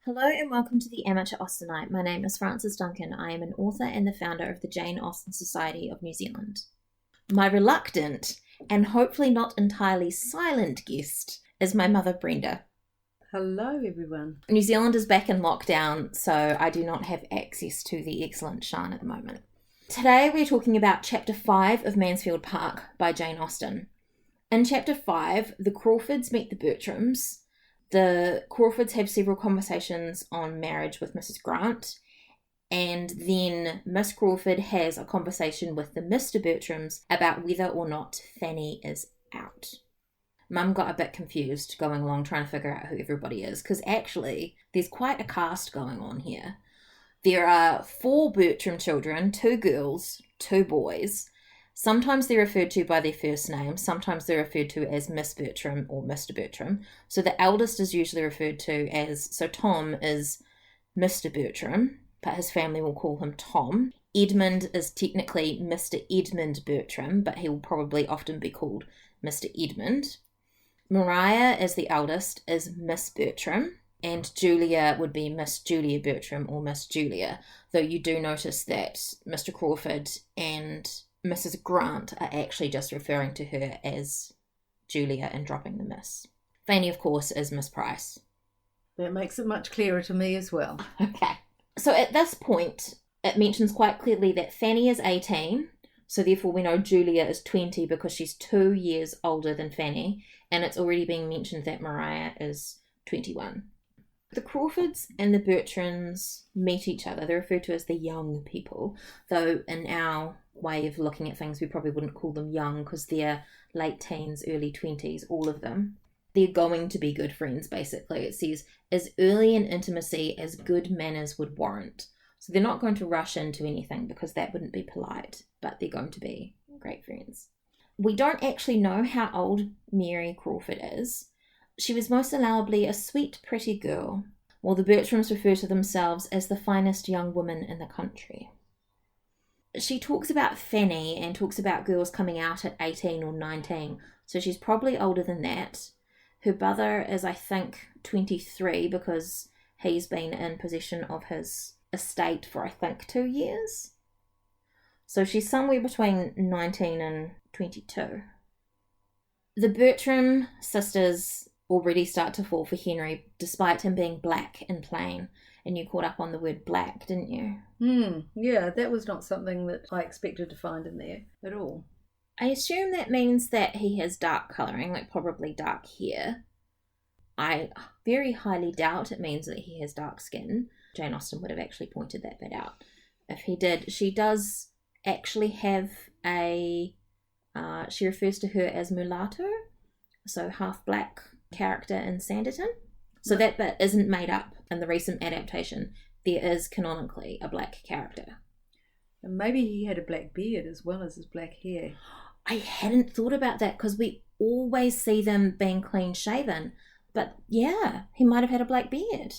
Hello and welcome to the Amateur Austenite. My name is Frances Duncan. I am an author and the founder of the Jane Austen Society of New Zealand. My reluctant and hopefully not entirely silent guest is my mother, Brenda. Hello, everyone. New Zealand is back in lockdown, so I do not have access to the excellent Shan at the moment. Today we're talking about Chapter 5 of Mansfield Park by Jane Austen. In Chapter 5, the Crawfords meet the Bertrams. The Crawfords have several conversations on marriage with Mrs. Grant, and then Miss Crawford has a conversation with the Mr. Bertrams about whether or not Fanny is out. Mum got a bit confused going along trying to figure out who everybody is, because actually there's quite a cast going on here. There are 4 Bertram children, 2 girls, 2 boys. Sometimes they're referred to by their first name, sometimes they're referred to as Miss Bertram or Mr. Bertram. So the eldest is usually referred to as, so Tom is Mr. Bertram, but his family will call him Tom. Edmund is technically Mr. Edmund Bertram, but he will probably often be called Mr. Edmund. Maria, as the eldest, is Miss Bertram, and Julia would be Miss Julia Bertram or Miss Julia, though you do notice that Mr. Crawford and Mrs. Grant are actually just referring to her as Julia and dropping the Miss. Fanny, of course, is Miss Price. That makes it much clearer to me as well. Okay. So at this point, it mentions quite clearly that Fanny is 18, so therefore we know Julia is 20 because she's 2 years older than Fanny, and it's already being mentioned that Maria is 21. The Crawfords and the Bertrams meet each other. They're referred to as the young people, though in our way of looking at things we probably wouldn't call them young because they're late teens, early 20s, all of them. They're going to be good friends, basically. It says, as early in intimacy as good manners would warrant. So they're not going to rush into anything because that wouldn't be polite, but they're going to be great friends. We don't actually know how old Mary Crawford is. She was most allowably a sweet, pretty girl, while the Bertrams refer to themselves as the finest young woman in the country. She talks about Fanny and talks about girls coming out at 18 or 19, so she's probably older than that. Her brother is, I think, 23 because he's been in possession of his estate for, I think, 2 years. So she's somewhere between 19 and 22. The Bertram sisters already start to fall for Henry, despite him being black and plain. And you caught up on the word black, didn't you? Yeah, that was not something that I expected to find in there at all. I assume that means that he has dark colouring, like probably dark hair. I very highly doubt it means that he has dark skin. Jane Austen would have actually pointed that bit out. If he did, she does actually have a... she refers to her as mulatto, so half-black character in Sanditon. So that bit isn't made up in the recent adaptation. There is canonically a black character. And maybe he had a black beard as well as his black hair. I hadn't thought about that because we always see them being clean shaven. But yeah, he might have had a black beard.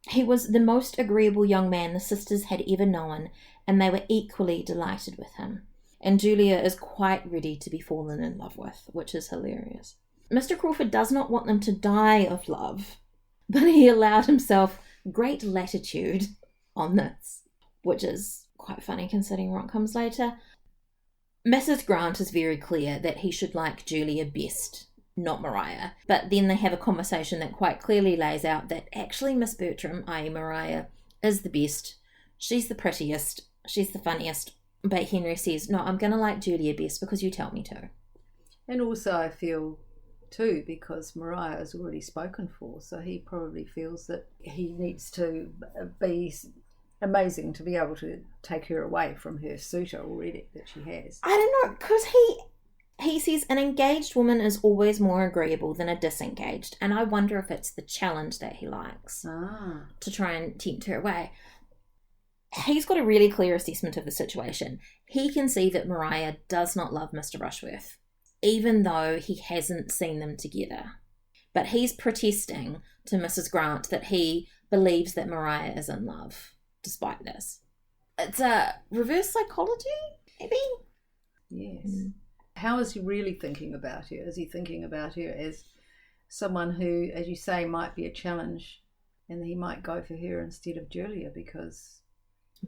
He was the most agreeable young man the sisters had ever known, and they were equally delighted with him. And Julia is quite ready to be fallen in love with, which is hilarious. Mr. Crawford does not want them to die of love, but he allowed himself great latitude on this, which is quite funny considering what comes later. Mrs. Grant is very clear that he should like Julia best, not Maria, but then they have a conversation that quite clearly lays out that actually Miss Bertram, i.e. Maria, is the best. She's the prettiest, she's the funniest, but Henry says, no, I'm going to like Julia best because you tell me to. And also I feel too, because Maria is already spoken for, so he probably feels that he needs to be amazing to be able to take her away from her suitor already that she has. I don't know, because he says an engaged woman is always more agreeable than a disengaged, and I wonder if it's the challenge that he likes to try and tempt her away. He's got a really clear assessment of the situation. He can see that Maria does not love Mr. Rushworth, even though he hasn't seen them together. But he's protesting to Mrs. Grant that he believes that Maria is in love, despite this. It's a reverse psychology, maybe? Yes. How is he really thinking about her? Is he thinking about her as someone who, as you say, might be a challenge and he might go for her instead of Julia because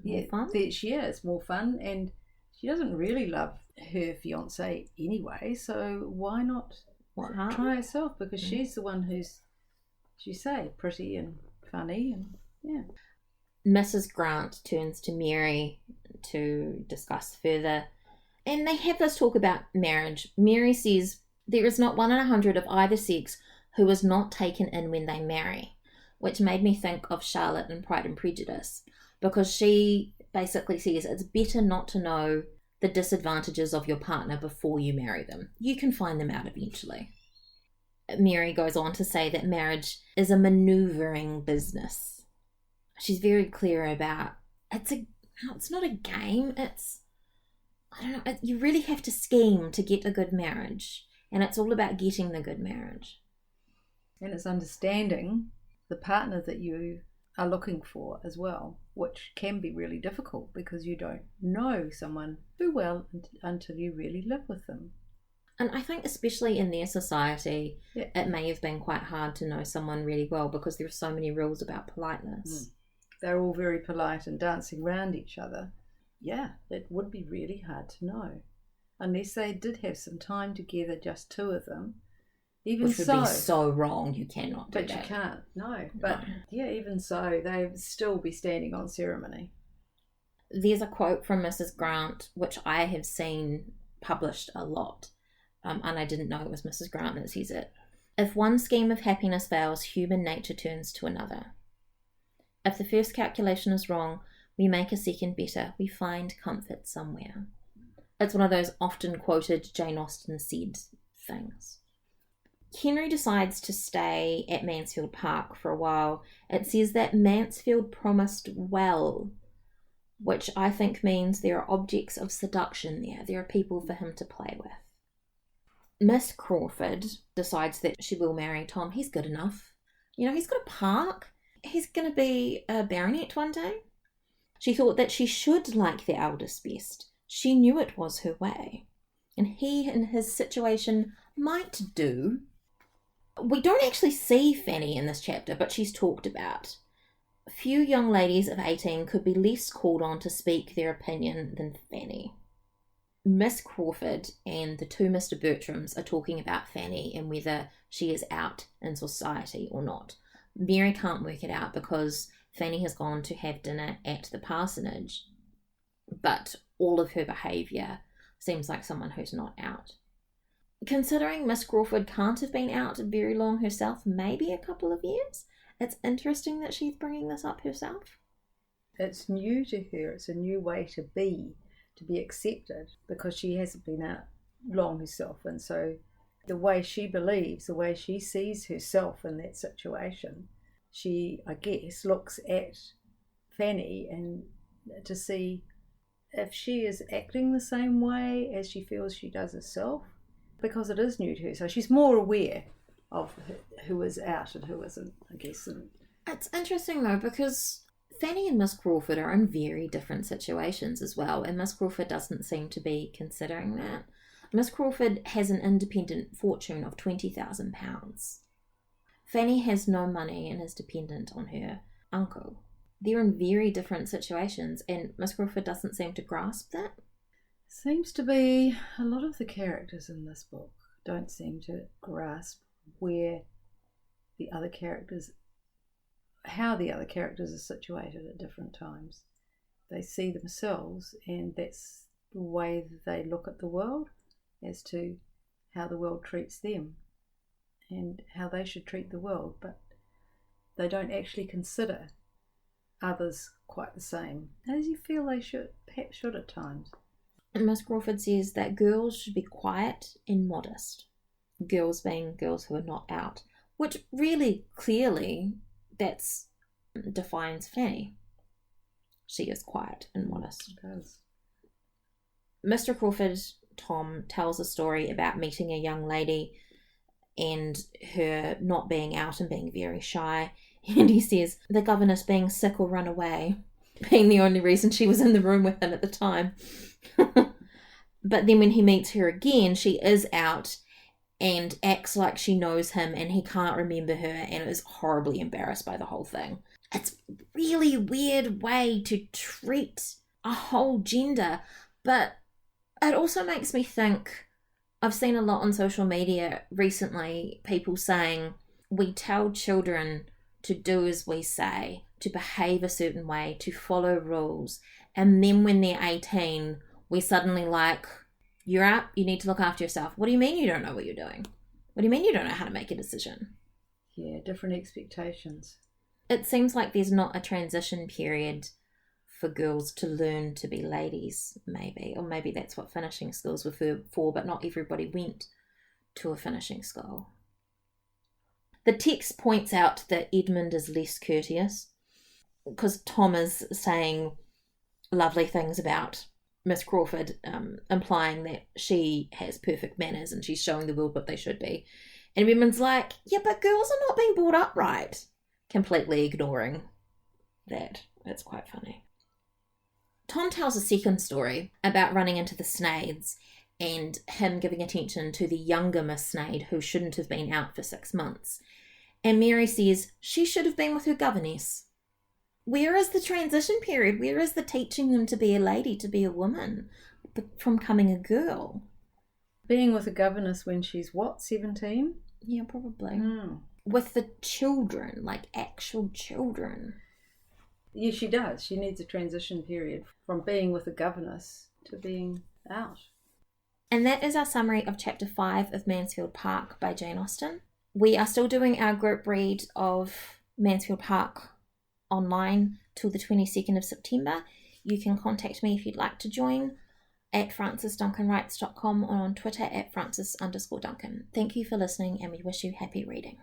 More fun? It's more fun, and she doesn't really love her fiance anyway, so why not try herself, because she's the one who's, as you say, pretty and funny, and yeah. Mrs. Grant turns to Mary to discuss further, and they have this talk about marriage. Mary says there is not 1 in 100 of either sex who is not taken in when they marry, which made me think of Charlotte in Pride and Prejudice, because she basically says it's better not to know the disadvantages of your partner before you marry them. You can find them out eventually. Mary goes on to say that marriage is a manoeuvring business. She's very clear about it's not a game. You really have to scheme to get a good marriage, and it's all about getting the good marriage. And it's understanding the partner that you are looking for as well, which can be really difficult because you don't know someone too well until you really live with them. And I think especially in their society, It may have been quite hard to know someone really well because there are so many rules about politeness. They're all very polite and dancing around each other. Yeah, it would be really hard to know. Unless they did have some time together, just two of them. Which would be so wrong, you cannot do that. But you can't, no. But yeah, even so, they'd still be standing on ceremony. There's a quote from Mrs. Grant, which I have seen published a lot, and I didn't know it was Mrs. Grant that says it. If one scheme of happiness fails, human nature turns to another. If the first calculation is wrong, we make a second better. We find comfort somewhere. It's one of those often quoted Jane Austen said things. Henry decides to stay at Mansfield Park for a while. It says that Mansfield promised well, which I think means there are objects of seduction there. There are people for him to play with. Miss Crawford decides that she will marry Tom. He's good enough. He's got a park. He's going to be a baronet one day. She thought that she should like the eldest best. She knew it was her way. And he, in his situation, might do. We don't actually see Fanny in this chapter, but she's talked about. Few young ladies of 18 could be less called on to speak their opinion than Fanny. Miss Crawford and the two Mr. Bertrams are talking about Fanny and whether she is out in society or not. Mary can't work it out because Fanny has gone to have dinner at the parsonage, but all of her behaviour seems like someone who's not out. Considering Miss Crawford can't have been out very long herself, maybe a couple of years, it's interesting that she's bringing this up herself. It's new to her. It's a new way to be accepted, because she hasn't been out long herself. And so the way she believes, the way she sees herself in that situation, she, I guess, looks at Fanny and to see if she is acting the same way as she feels she does herself, because it is new to her. So she's more aware of who is out and who isn't, I guess. It's interesting though, because Fanny and Miss Crawford are in very different situations as well, and Miss Crawford doesn't seem to be considering that. Miss Crawford has an independent fortune of £20,000. Fanny has no money and is dependent on her uncle. They're in very different situations, and Miss Crawford doesn't seem to grasp that. Seems to be a lot of the characters in this book don't seem to grasp where the other characters, how the other characters are situated at different times. They see themselves, and that's the way that they look at the world, as to how the world treats them and how they should treat the world, but they don't actually consider others quite the same as you feel they perhaps should at times. And Miss Crawford says that girls should be quiet and modest. Girls being girls who are not out, which really clearly defines Fanny. She is quiet and modest. It does. Mr. Crawford, Tom, tells a story about meeting a young lady and her not being out and being very shy. And he says the governess being sick or run away, being the only reason she was in the room with him at the time. But then when he meets her again, she is out, and acts like she knows him and he can't remember her and is horribly embarrassed by the whole thing. It's a really weird way to treat a whole gender, but it also makes me think, I've seen a lot on social media recently, people saying we tell children to do as we say, to behave a certain way, to follow rules, and then when they're 18, we're suddenly like, you're up, you need to look after yourself. What do you mean you don't know what you're doing? What do you mean you don't know how to make a decision? Yeah, different expectations. It seems like there's not a transition period for girls to learn to be ladies, maybe. Or maybe that's what finishing schools were for, but not everybody went to a finishing school. The text points out that Edmund is less courteous because Tom is saying lovely things about Miss Crawford, implying that she has perfect manners and she's showing the world what they should be. And Edmund's like, yeah, but girls are not being brought up right. Completely ignoring that. It's quite funny. Tom tells a second story about running into the Snaids and him giving attention to the younger Miss Snaid who shouldn't have been out for 6 months. And Mary says she should have been with her governess. Where is the transition period? Where is the teaching them to be a lady, to be a woman, from becoming a girl? Being with a governess when she's what, 17? Yeah, probably. With the children, like actual children. Yeah, she does. She needs a transition period from being with a governess to being out. And that is our summary of Chapter 5 of Mansfield Park by Jane Austen. We are still doing our group read of Mansfield Park online till the 22nd of September. You can contact me if you'd like to join at francisduncanwrites.com or on Twitter at francis_duncan. Thank you for listening and we wish you happy reading.